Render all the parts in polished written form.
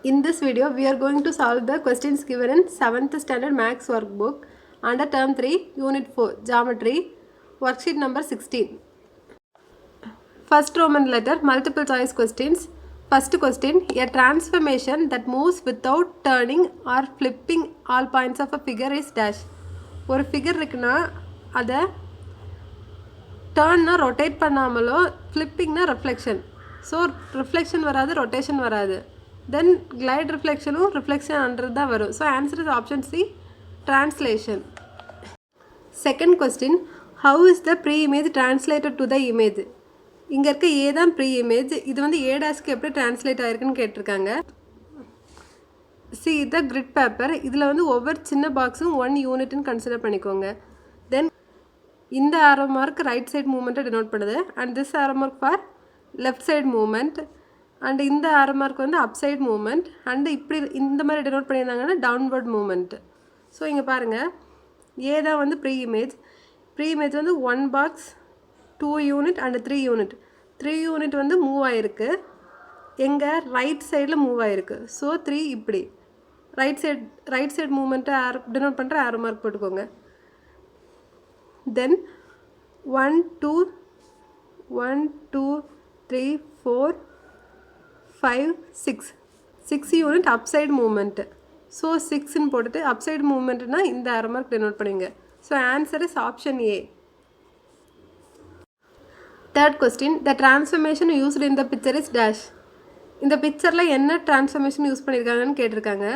In this video, we are going to solve the questions given in 7th standard maths workbook under term 3, unit 4, geometry, worksheet number 16. First Roman letter, multiple choice questions. First question, a transformation that moves without turning or flipping all points of a figure is dash. ஒரு figure இருக்குன்னா அதை டர்ன்னா rotate பண்ணாமலோ ஃப்ளிப்பிங்னா reflection. So reflection வராது, rotation வராது. Then glide ரிஃப்ளெக்ஷனும் ரிஃப்ளெக்ஷன்ன்றது தான் வரும். So answer is option C, translation. Second question, how is the pre image translated to the image? இங்கே இருக்க ஏ தான் ப்ரீ இமேஜ், இது வந்து ஏ டேஷ்க்கு எப்படி ட்ரான்ஸ்லேட் ஆகிருக்குன்னு கேட்டிருக்காங்க. சி த கிரிட் பேப்பர், இதில் வந்து ஒவ்வொரு சின்ன பாக்ஸும் 1 யூனிட்னு கன்சிடர் பண்ணிக்கோங்க. தென் இந்த ஆரோ மார்க் ரைட் சைட் மூமெண்ட்டை டினோட் பண்ணுது and this arrow mark for left side movement and இந்த ஆரோ மார்க் வந்து அப் சைட் மூமெண்ட் அண்ட் இப்படி இந்த மாதிரி டினோட் பண்ணியிருந்தாங்கன்னா டவுன்வர்ட் மூமெண்ட். ஸோ இங்கே பாருங்கள், ஏ தான் வந்து ப்ரீ இமேஜ் வந்து 1 box 2 unit and 3 unit. 3 unit வந்து மூவ் ஆகிருக்கு, எங்கே ரைட் சைடில் மூவ் ஆகிருக்கு. ஸோ 3 இப்படி ரைட் சைட் மூமெண்ட்டை டினோட் பண்ணுற ஆரோ மார்க் போட்டுக்கோங்க. Then 1 2 3 4 5 6 unit upside movement. So 6ன்னு போட்டுட்டு upside movementனா இந்த arrow mark denote பண்ணுங்க. So answer is option A. Third question, the transformation used in the picture is dash. இந்த பிக்சரில் என்ன டிரான்ஸ்ஃபர்மேஷன் யூஸ் பண்ணியிருக்காங்கன்னு கேட்டிருக்காங்க.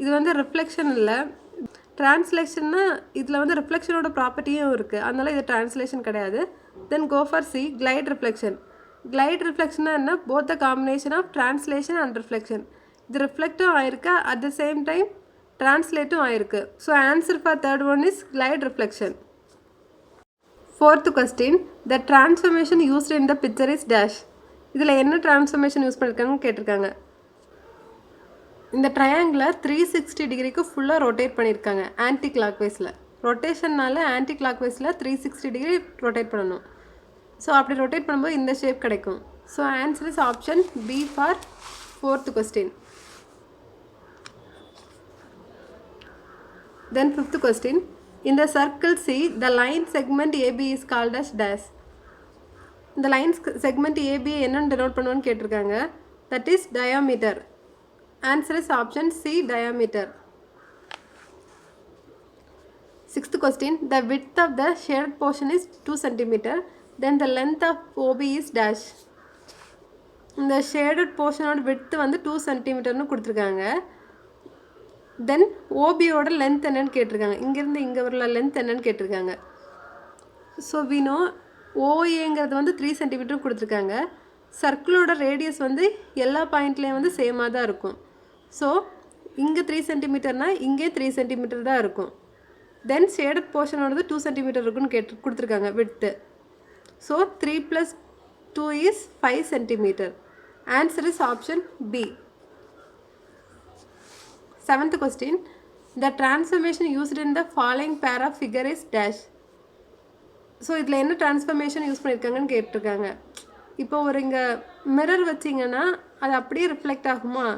இது வந்து ரிஃப்ளெக்ஷன் இல்லை, ட்ரான்ஸ்லேஷன்னா இதில் வந்து ரிஃப்ளெக்ஷனோட ப்ராப்பர்ட்டியும் இருக்குது, அதனால் இது ட்ரான்ஸ்லேஷன் கிடையாது. Then go for C, glide reflection. Glide ரிஃப்ளெக்ஷன்னா என்ன? Both the combination of translation and reflection. இது ரிஃப்ளெக்டும் ஆயிருக்கு, அட் த சேம் டைம் ட்ரான்ஸ்லேட்டும் ஆயிருக்கு. So answer for third one is glide reflection. Fourth question, the transformation used in the picture is dash. இதில் என்ன transformation use பண்ணியிருக்காங்கன்னு கேட்டிருக்காங்க. இந்த ட்ரையாங்கிளை 360 டிகிரிக்கு ஃபுல்லாக ரொட்டேட் பண்ணியிருக்காங்க ஆன்டி கிளாக் வைஸில். ரொட்டேஷன்னால ஆன்டி கிளாக் வைஸில் 360 டிகிரி ரொட்டேட் பண்ணணும். ஸோ அப்படி ரொட்டேட் பண்ணும்போது இந்த ஷேப் கிடைக்கும். So answer is option B for fourth question. Then fifth question, இந்த circle C the line segment AB is called as dash. இந்த லைன் செக்மெண்ட் ஏபி என்னென்னு denote பண்ணுவோன்னு கேட்டிருக்காங்க. That is diameter. Answer is option C, diameter. Sixth question, the width of the shaded portion is 2 cm. Then the length of OB is dash. இந்த shaded portion ஓட width வந்து 2 cm னு கொடுத்துருக்காங்க. தென் ஓபியோட length என்னன்னு கேட்டிருக்காங்க. இங்கேருந்து இங்கே உள்ள லென்த் என்னன்னு கேட்டிருக்காங்க. ஸோ we know OAங்கிறது வந்து 3 cm கொடுத்துருக்காங்க. சர்க்கிளோட ரேடியஸ் வந்து எல்லா பாயிண்ட்லேயும் வந்து சேமாக தான் இருக்கும். ஸோ இங்கே 3 சென்டிமீட்டர்னா இங்கே 3 சென்டிமீட்டர் தான் இருக்கும். தென் ஷேடட் போர்ஷனோடது 2 சென்டிமீட்டர் இருக்குன்னு கொடுத்துருக்காங்க width. So 3 + 2 is 5 centimetre. Answer is option B. Seventh question, the transformation used in the following pair of figure is dash. So இதில் என்ன டிரான்ஸ்ஃபர்மேஷன் யூஸ் பண்ணியிருக்காங்கன்னு கேட்டிருக்காங்க. இப்போ ஒரு இங்கே மிரர் வச்சிங்கன்னா அது அப்படியே ரிஃப்ளெக்ட் ஆகுமா?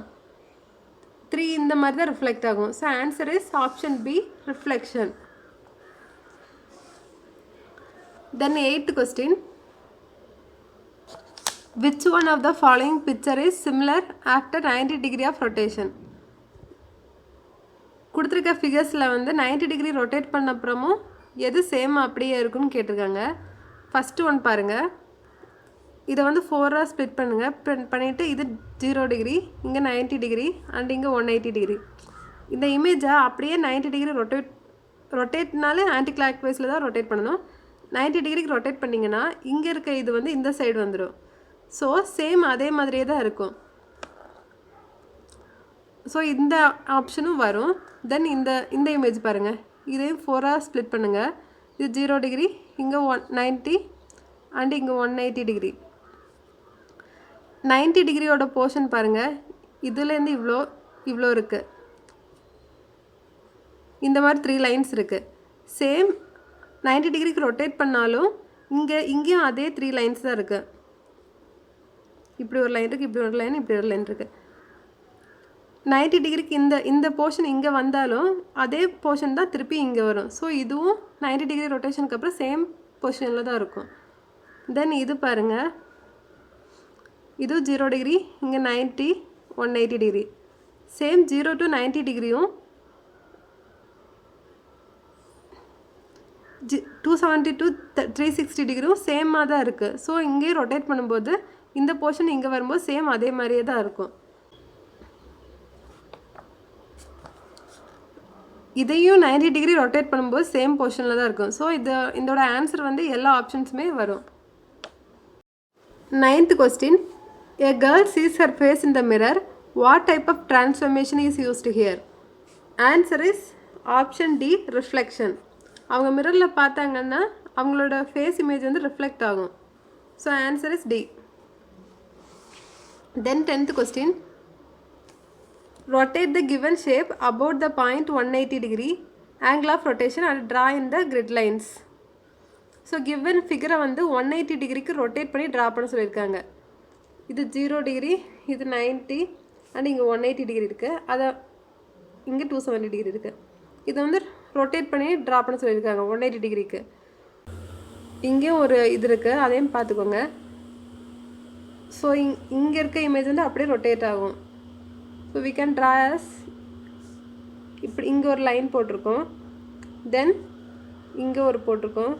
3 இந்த மாதிரி தான் ரிஃப்ளெக்ட் ஆகும். So answer is option B, reflection. Then eighth question, which one of the following picture is similar after 90 degree of rotation. கொடுத்துருக்க ஃபிகர்ஸில் வந்து 90 டிகிரி ரொட்டேட் பண்ண அப்புறமும் எது சேம் அப்படியே இருக்குன்னு கேட்டிருக்காங்க. ஃபஸ்ட்டு ஒன் பாருங்கள், இதை வந்து 4ஆக ஸ்ப்ளிட் பண்ணுங்கள். பண்ணிவிட்டு இது 0 டிகிரி, இங்கே 90 டிகிரி அண்ட் இங்கே 180 டிகிரி. இந்த இமேஜை அப்படியே 90 டிகிரி ரொட்டேட்னாலே ஆன்டி கிளாக் வைஸில் தான் ரொட்டேட் பண்ணணும். 90 டிகிரிக்கு ரொட்டேட் பண்ணிங்கன்னா இங்கே இருக்க இது வந்து இந்த சைடு வந்துடும். ஸோ சேம் அதே மாதிரியே தான் இருக்கும். ஸோ இந்த ஆப்ஷனும் வரும். தென் இந்த இமேஜ் பாருங்கள், இதையும் 4ஆக ஸ்ப்ளிட் பண்ணுங்கள். இது 0 டிகிரி, இங்கே 190 அண்ட் இங்கே 180 டிகிரி. 90 டிகிரியோட போர்ஷன் பாருங்கள், இதுலேருந்து இவ்வளோ இருக்குது. இந்த மாதிரி 3 லைன்ஸ் இருக்குது. சேம் 90 டிகிரிக்கு ரொட்டேட் பண்ணாலும் இங்கேயும் அதே 3 லைன்ஸ் தான் இருக்குது. இப்படி ஒரு லைன் இருக்குது, இப்படி ஒரு லைன், இப்படி ஒரு லைன் இருக்குது. 90 டிகிரிக்கு இந்த போர்ஷன் இங்கே வந்தாலும் அதே போர்ஷன் தான் திருப்பி இங்கே வரும். ஸோ இதுவும் 90 டிகிரி ரொட்டேஷனுக்கு அப்புறம் சேம் பொசிஷனில் தான் இருக்கும். தென் இது பாருங்கள், இது 0 டிகிரி, இங்கே 90, 180 டிகிரி. சேம் 0 to 90 டிகிரியும் 270 to 360 டிகிரியும் சேமாக தான் இருக்குது. ஸோ இங்கேயும் ரொட்டேட் பண்ணும்போது இந்த போர்ஷன் இங்கே வரும்போது சேம் அதே மாதிரியே தான் இருக்கும். இதையும் 90 டிகிரி ரொட்டேட் பண்ணும்போது சேம் பொசிஷனில் தான் இருக்கும். ஸோ இதோட ஆன்சர் வந்து எல்லா ஆப்ஷன்ஸுமே வரும். 9th question. A girl sees her face in the mirror. What type of transformation is used here? Answer is option D, reflection. அவங்க மிரரில் பார்த்தாங்கன்னா அவங்களோட ஃபேஸ் இமேஜ் வந்து ரிஃப்ளெக்ட் ஆகும். So answer is D. Then 10th question. Rotate the given shape about the point 180 degree angle of rotation and draw in the grid lines. So given ஃபிகரை வந்து 180 டிகிரிக்கு rotate பண்ணி draw பண்ண சொல்லியிருக்காங்க. இது 0 degree, இது 90 and இங்கே 180 degree இருக்குது. அதை இங்கே 270 டிகிரி இருக்குது. இதை வந்து ரொட்டேட் பண்ணி ட்ரா பண்ண சொல்லியிருக்காங்க 180 டிகிரிக்கு. இங்கேயும் ஒரு இது இருக்குது, அதையும் பார்த்துக்கோங்க. ஸோ இங்கே இருக்க இமேஜ் வந்து அப்படியே ரொட்டேட் ஆகும். So we can draw as இப்படி இங்கே ஒரு லைன் போட்டிருக்கோம், தென் இங்கே ஒரு போட்டிருக்கோம்,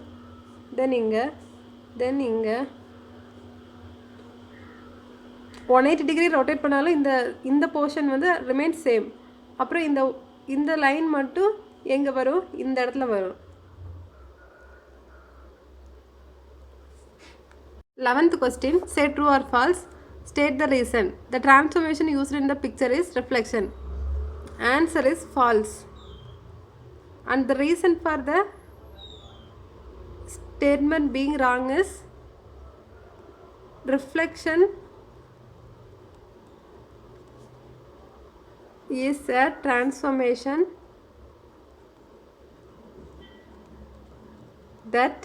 தென் இங்கே, தென் இங்கே 180 டிகிரி ரொட்டேட் பண்ணாலும் இந்த போர்ஷன் வந்து ரிமைன் சேம். அப்புறம் இந்த லைன் மட்டும் எங்கே வரும், இந்த இடத்துல வரும். 11th question. Say true or false. State the reason. The transformation used in the picture is reflection. Answer is false. And the reason for the statement being wrong is reflection is a transformation that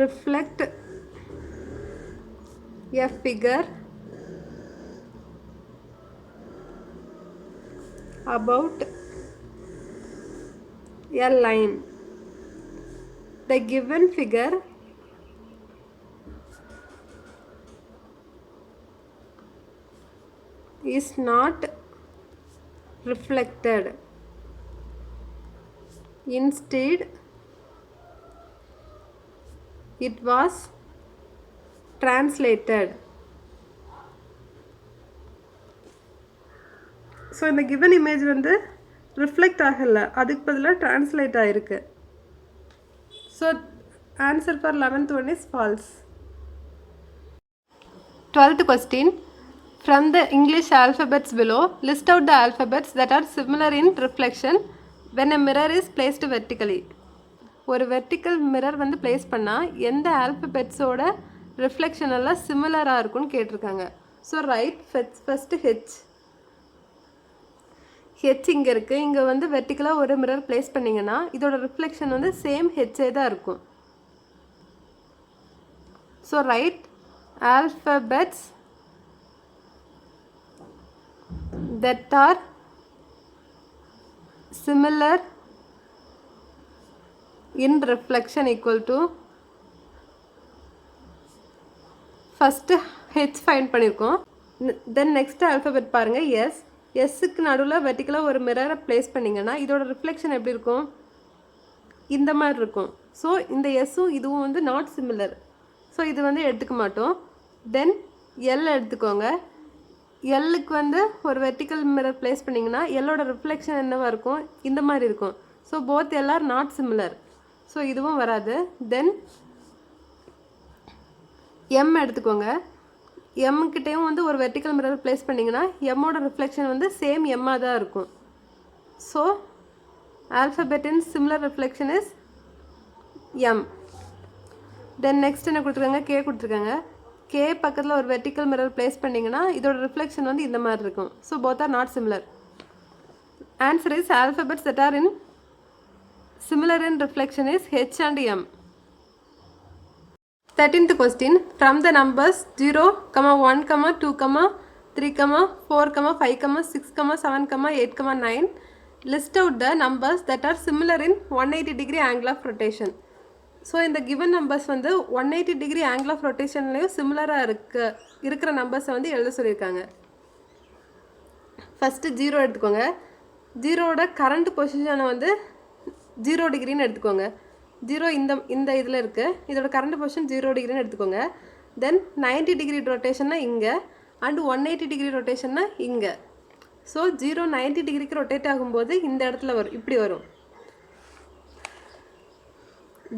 reflect a figure about a line. The given figure is not reflected. Instead, it was translated. So இந்த given image வந்து reflect ஆகலை, அதுக்கு பதிலாக translate ஆகிருக்கு. So answer for 11th one is false. 12th question. From the English alphabets below, list out the alphabets that are similar in reflection when a mirror is placed vertically. ஒரு vertical mirror வந்து place பண்ணால் எந்த ஆல்ஃபபெட்ஸோட reflection எல்லாம் சிமிலராக இருக்குன்னு கேட்டிருக்காங்க. So right first H இங்கே இருக்குது. இங்கே வந்து வெர்டிக்கலாக ஒரு மிரர் பிளேஸ் பண்ணிங்கன்னா இதோட ரிஃப்ளெக்ஷன் வந்து சேம் ஹெச்சே தான் இருக்கும். So right alphabets that are similar in reflection equal to first h find பண்ணிருக்கோம். then next alphabet பாருங்க s. sக்கு நடுவுல வெர்டிகலா ஒரு மிரரை பிளேஸ் பண்ணீங்கன்னா இதோட ரிஃப்ளெக்ஷன் எப்படி இருக்கும், இந்த மாதிரி இருக்கும். ஸோ இந்த எஸ்ஸும் இதுவும் வந்து நாட் சிமிலர். ஸோ இது வந்து எடுத்துக்க மாட்டோம். தென் எல் எடுத்துக்கோங்க. எல்லுக்கு வந்து ஒரு வெர்டிக்கல் மிரர் பிளேஸ் பண்ணிங்கன்னா எல்லோட ரிஃப்ளெக்ஷன் என்னவாக இருக்கும், இந்த மாதிரி இருக்கும். So both L R not similar. So இதுவும் வராது. தென் எம் எடுத்துக்கோங்க. எம்கிட்டையும் வந்து ஒரு வெர்டிக்கல் மிரர் பிளேஸ் பண்ணிங்கன்னா எம்மோட ரிஃப்ளெக்ஷன் வந்து சேம் எம்மாக தான் இருக்கும். So alphabet in similar reflection is M. Then next என்ன கொடுத்துருக்காங்க, கே கொடுத்துருக்காங்க. கே பக்கத்தில் ஒரு வெர்டிக்கல் மிரர் பிளேஸ் பண்ணிங்கன்னா இதோட ரிஃப்ளெக்ஷன் வந்து இந்த மாதிரி இருக்கும். So both are not similar. Answer is alphabets that R in similar in reflection is H and M. 13th question. From the numbers 0, 1, 2, 3, 4, 5, 6, 7, 8, 9, list out the numbers that are similar in 180 degree angle of rotation. So இந்த given numbers வந்து 180 degree angle of ரொட்டேஷன்லேயும் சிமிலராக இருக்கிற நம்பர்ஸை வந்து எழுத சொல்லியிருக்காங்க. First 0 எடுத்துக்கோங்க. 0வோட current பொசிஷனை வந்து 0 டிகிரின்னு எடுத்துக்கோங்க. 0 இந்த இதில் இருக்குது. இதோட கரண்ட் பொசிஷன் 0 டிகிரின்னு எடுத்துக்கோங்க. தென் 90 டிகிரி ரொட்டேஷன்னா இங்கே அண்ட் 180 டிகிரி ரொட்டேஷன்னா இங்கே. ஸோ 0 90 டிகிரிக்கு ரொட்டேட் ஆகும்போது இந்த இடத்துல வரும், இப்படி வரும்.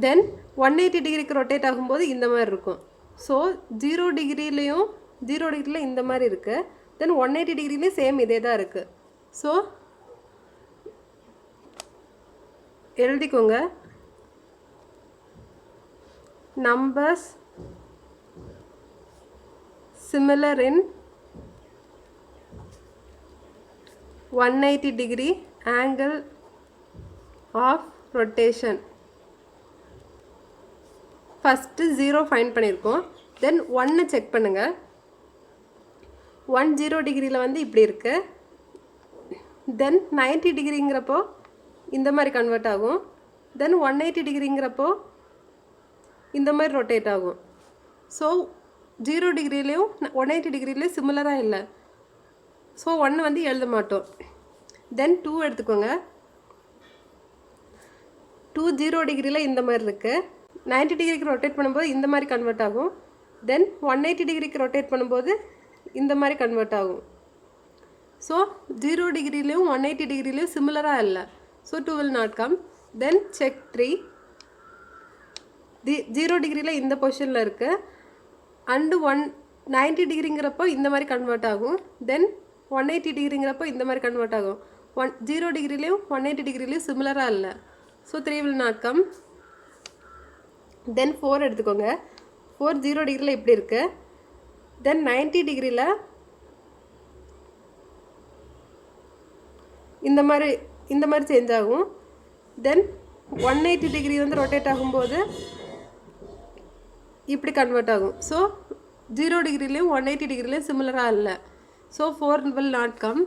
தென் 180 டிகிரிக்கு ரொட்டேட் ஆகும்போது இந்த மாதிரி இருக்கும். ஸோ 0 டிகிரியில் இந்த மாதிரி இருக்குது. தென் 180 டிகிரிலையும் சேம் இதே தான் இருக்குது. ஸோ எழுதிக்கோங்க. Numbers similar in 180 degree angle of rotation. First 0 find பண்ணியிருக்கோம். தென் 1 செக் பண்ணுங்கள். 1 0 டிகிரியில் வந்து இப்படி இருக்குது. தென் 90 டிகிரிங்கிறப்போ இந்த மாதிரி கன்வெர்ட் ஆகும். தென் 180 டிகிரிங்கிறப்போ இந்த மாதிரி ரொட்டேட் ஆகும். ஸோ 0 டிகிரிலையும் 180 டிகிரிலையும் சிமிலராக இல்லை. ஸோ 1 வந்து எழுத மாட்டோம். தென் 2 எடுத்துக்கோங்க. 2 0 டிகிரியில் இந்த மாதிரி இருக்குது. 90 டிகிரிக்கு ரொட்டேட் பண்ணும்போது இந்த மாதிரி கன்வெர்ட் ஆகும். தென் 180 டிகிரிக்கு ரொட்டேட் பண்ணும்போது இந்த மாதிரி கன்வெர்ட் ஆகும். ஸோ 0 டிகிரிலையும் 180 டிகிரிலையும் சிமிலராக இல்லை. So 2 will not come. Then check 3. 0 டிகிரியில் இந்த பொசிஷனில் இருக்குது அண்டு 90 டிகிரிங்கிறப்போ இந்த மாதிரி கன்வெர்ட் ஆகும். தென் 180 டிகிரிங்கிறப்போ இந்த மாதிரி கன்வெர்ட் ஆகும். 0 டிகிரிலையும் 180 டிகிரிலையும் சிமிலராக இல்லை. So 3 will not come. தென் 4 எடுத்துக்கோங்க. 4 0 டிகிரியில் இப்படி இருக்குது. தென் 90 டிகிரியில் இந்த மாதிரி சேஞ்ச் ஆகும். தென் 180 டிகிரி வந்து ரொட்டேட் ஆகும்போது இப்படி கன்வெர்ட் ஆகும். ஸோ 0 டிகிரிலையும் 180 டிகிரிலையும் சிமிலராக இல்லை. So 4 will not come.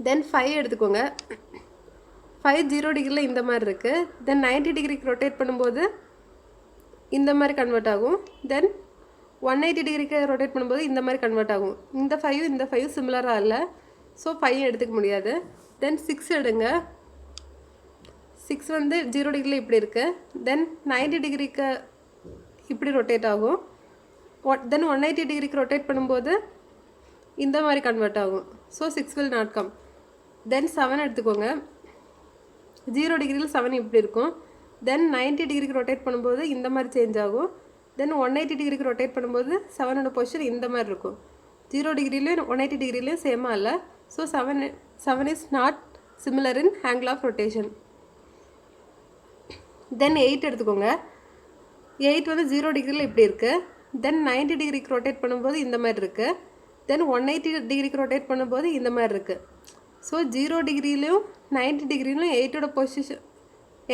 தென் 5 எடுத்துக்கோங்க. 5 0 டிகிரியில் இந்த மாதிரி இருக்குது. தென் 90 டிகிரிக்கு ரொட்டேட் பண்ணும்போது இந்த மாதிரி கன்வெர்ட் ஆகும். தென் 180 டிகிரிக்கு ரொட்டேட் பண்ணும்போது இந்த மாதிரி கன்வெர்ட் ஆகும். இந்த 5 சிமிலராக இல்லை. ஸோ 5 எடுத்துக்க முடியாது. தென் 6 எடுங்க. 6 வந்து 0 டிகிரியில் இப்படி இருக்குது. தென் 90 டிகிரிக்கு இப்படி ரொட்டேட் ஆகும். தென் 180 டிகிரிக்கு ரொட்டேட் பண்ணும்போது இந்த மாதிரி கன்வெர்ட் ஆகும். So 6 will not come. தென் 7 எடுத்துக்கோங்க. 0 டிகிரியில் 7 இப்படி இருக்கும். தென் 90 டிகிரிக்கு ரொட்டேட் பண்ணும்போது இந்த மாதிரி சேஞ்ச் ஆகும். தென் 180 டிகிரிக்கு ரொட்டேட் பண்ணும்போது 7ஓட பொசிஷன் இந்த மாதிரி இருக்கும். 0 டிகிரிலையும் 180 டிகிரிலையும் சேமாக இல்லை. So 7 is not similar in angle of rotation. Then 8 எடுத்துக்கோங்க. 8 வந்து 0 டிகிரியில் இப்படி இருக்குது. தென் 90 டிகிரிக்கு ரொட்டேட் பண்ணும்போது இந்த மாதிரி இருக்குது. தென் 180 டிகிரிக்கு ரொட்டேட் பண்ணும்போது இந்த மாதிரி இருக்குது. ஸோ 0 டிகிரிலையும் 90 டிகிரிலையும் 8ஓட பொசிஷன்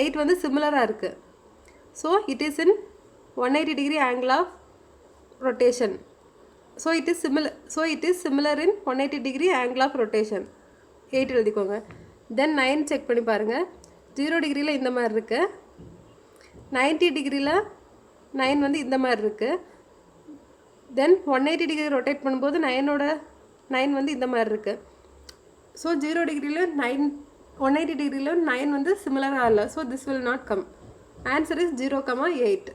8 வந்து சிமிலராக இருக்குது. So it is in 180 degree angle of rotation. So it is similar in 180 degree angle of rotation. 8 எழுதிக்கோங்க. தென் 9 செக் பண்ணி பாருங்கள். 0 டிகிரியில் இந்த மாதிரி இருக்குது. 90 டிகிரியில் 9 வந்து இந்த மாதிரி இருக்குது. தென் 180 டிகிரி ரொட்டேட் பண்ணும்போது 9 வந்து இந்த மாதிரி இருக்குது. ஸோ 0 டிகிரியில் 9 180 டிகிரியில் 9 வந்து சிமிலராக இல்லை. So this will not come. Answer is 0,8.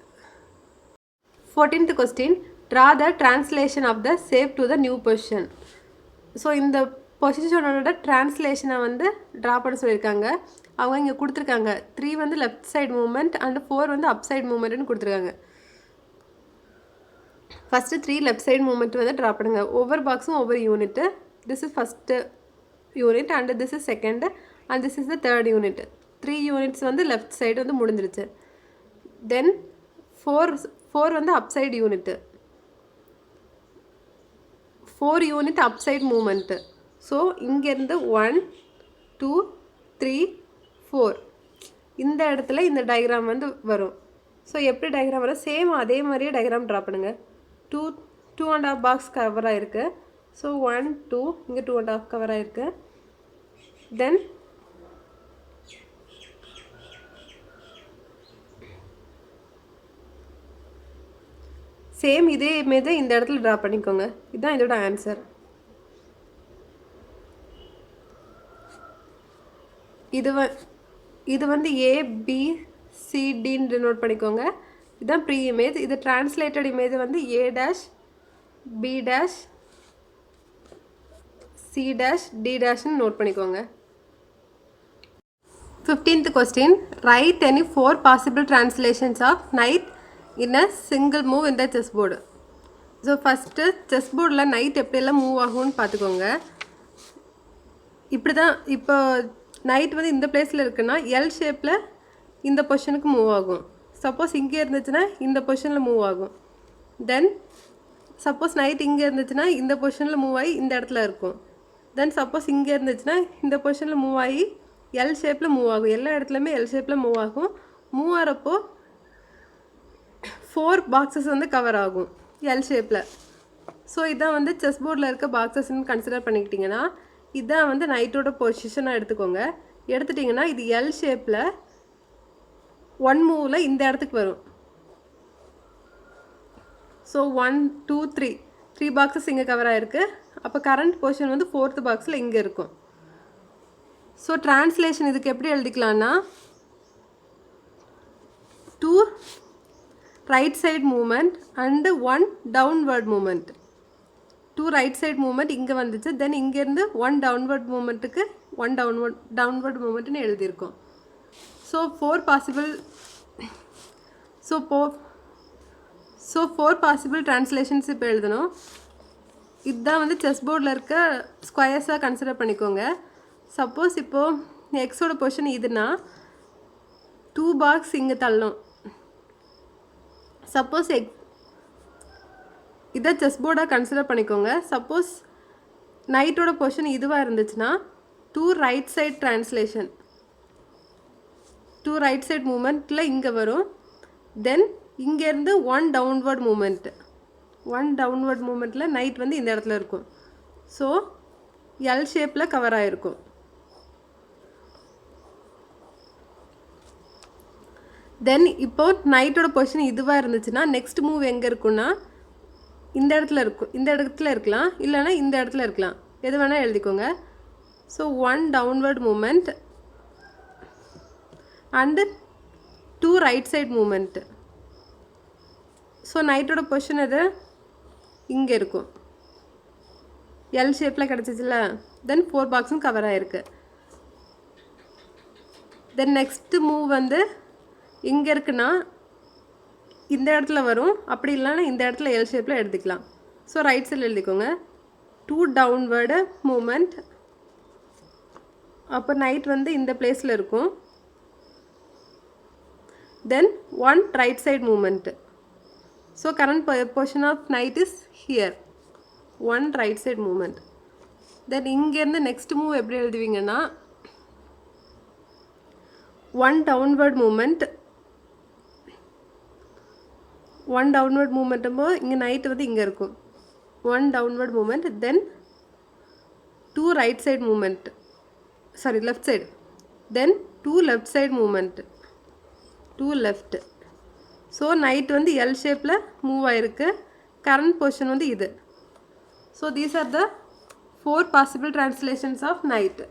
14th question. Draw the translation of the shape to the new position. So இந்த பொசிஷனோட டிரான்ஸ்லேஷனை வந்து ட்ரா பண்ண சொல்லியிருக்காங்க. அவங்க இங்கே கொடுத்துருக்காங்க 3 வந்து லெஃப்ட் சைடு மூமெண்ட் அண்ட் 4 வந்து அப் சைடு மூமெண்ட்னு கொடுத்துருக்காங்க. ஃபஸ்ட்டு 3 லெஃப்ட் சைடு மூமெண்ட் வந்து ட்ரா பண்ணுங்கள். ஒவ்வொரு பாக்ஸும் ஒவ்வொரு unit. This is first unit and this is second and this is the third unit. 3 units வந்து லெஃப்ட் சைடு வந்து முடிஞ்சிருச்சு. தென் 4 வந்து up side unit. 4 unit up side movement. So இங்கேருந்து 1 2 3 4 இந்த இடத்துல இந்த டயக்ராம் வந்து வரும். ஸோ எப்படி டயக்ராம் வரும், சேம் அதே மாதிரியே டயக்ராம் ட்ரா பண்ணுங்கள். 2.5 பாக்ஸ் கவர் ஆகிருக்கு. ஸோ 1 2 இங்கே 2.5 கவர் ஆகிருக்கு. தென் சேம் இதே இமேஜை இந்த இடத்துல ட்ரா பண்ணிக்கோங்க. இதுதான் இதோட ஆன்சர். இது வந்து ABCDன்னு நோட் பண்ணிக்கோங்க. இதுதான் ப்ரீ இமேஜ். இது டிரான்ஸ்லேட்டட் இமேஜ் வந்து A', B', C', D' note பண்ணிக்கோங்க. 15th question. Write any 4 possible translations of night in a single move in the chessboard. So first செஸ்போர்டில் நைட் எப்படியெல்லாம் மூவ் ஆகும்னு பார்த்துக்கோங்க. இப்படி தான் இப்போ நைட் வந்து இந்த பிளேஸில் இருக்குன்னா எல் ஷேப்பில் இந்த பொசிஷனுக்கு மூவ் ஆகும். சப்போஸ் இங்கே இருந்துச்சுன்னா இந்த பொசிஷனில் மூவ் ஆகும். தென் சப்போஸ் நைட் இங்கே இருந்துச்சுன்னா இந்த பொசிஷனில் மூவ் ஆகி இந்த இடத்துல இருக்கும். தென் சப்போஸ் இங்கே இருந்துச்சுன்னா இந்த பொசிஷனில் மூவ் ஆகி எல் ஷேப்பில் மூவ் ஆகும். எல்லா இடத்துலையுமே எல் ஷேப்பில் மூவ் ஆகும். மூவ் ஆகிறப்போ 4 பாக்ஸஸ் வந்து கவர் ஆகும் எல் ஷேப்பில். ஸோ இதான் வந்து செஸ் போர்டில் இருக்க பாக்ஸஸ்ன்னு கன்சிடர் பண்ணிக்கிட்டிங்கன்னா இதான் வந்து நைட்டோட பொசிஷனாக எடுத்துக்கோங்க. எடுத்துட்டிங்கன்னா இது எல் ஷேப்பில் 1 மூவில் இந்த இடத்துக்கு வரும். ஸோ 1 2 3 பாக்ஸஸ் இங்கே கவர் ஆகிருக்கு. அப்போ கரண்ட் பொசிஷன் வந்து 4th பாக்ஸில் இங்கே இருக்கும். ஸோ ட்ரான்ஸ்லேஷன் இதுக்கு எப்படி எழுதிக்கலான்னா 2 right side movement and 1 downward movement. 2 right side movement இங்கே வந்துச்சு. தென் இங்கேருந்து 1 டவுன்வர்ட் மூமெண்ட்டுக்கு 1 டவுன்வர்ட் மூமெண்ட்டுன்னு எழுதியிருக்கோம். ஸோ 4 பாசிபிள் ட்ரான்ஸ்லேஷன்ஸ் இப்போ எழுதணும். இதுதான் வந்து செஸ் போர்டில் இருக்க ஸ்கொயர்ஸாக கன்சிடர் பண்ணிக்கோங்க. சப்போஸ் இப்போது எக்ஸோட பொசிஷன் இதுனா 2 பாக்ஸ் இங்கே தள்ளணும். சப்போஸ் இதை செஸ் போர்டாக கன்சிடர் பண்ணிக்கோங்க. சப்போஸ் நைட்டோட பொசிஷன் இதுவாக இருந்துச்சுன்னா 2 right side translation, 2 right side மூமெண்ட்டில் இங்கே வரும். தென் இங்கேருந்து 1 டவுன்வர்ட் மூமெண்ட், 1 டவுன்வர்ட் மூமெண்ட்டில் நைட் வந்து இந்த இடத்துல இருக்கும். ஸோ எல் ஷேப்பில் கவர் ஆகிருக்கும். தென் இப்போது நைட்டோட பொசிஷன் இதுவாக இருந்துச்சுன்னா நெக்ஸ்ட் மூவ் எங்கே இருக்குன்னா இந்த இடத்துல இருக்கும். இந்த இடத்துல இருக்கலாம், இல்லைனா இந்த இடத்துல இருக்கலாம், எது வேணால் எழுதிக்கோங்க. So 1 downward movement and 2 right side movement. So நைட்டோட பொசிஷன் அது இங்கே இருக்கும். எல் ஷேப்பில் கிடச்சிச்சில்ல. தென் 4 பாக்ஸும் கவர் ஆகிருக்கு. தென் நெக்ஸ்ட்டு மூவ் வந்து இங்கே இருக்குன்னா இந்த இடத்துல வரும். அப்படி இல்லைன்னா இந்த இடத்துல எல் ஷேப்பில் எடுத்துக்கலாம். ஸோ ரைட் சைடில் எழுதிக்கோங்க 2 டவுன்வர்டு மூமெண்ட். அப்போ நைட் வந்து இந்த பிளேஸில் இருக்கும். Then 1 right side movement. So current position of knight is here, 1 right side movement. Then இங்கேருந்து நெக்ஸ்ட் மூவ் எப்படி எழுதுவீங்கன்னா 1 டவுன்வர்ட் மூமெண்ட், 1 டவுன்வர்ட் மூமெண்ட்டும்போ இங்கே நைட்டு வந்து இங்கே இருக்கும். 1 downward movement. Then 2 right side movement, sorry left side. Then 2 left side movement, 2 left. So knight வந்து L ஷேப்பில் மூவ் ஆகிருக்கு. கரண்ட் பொசிஷன் வந்து இது. So these are the 4 possible translations of night.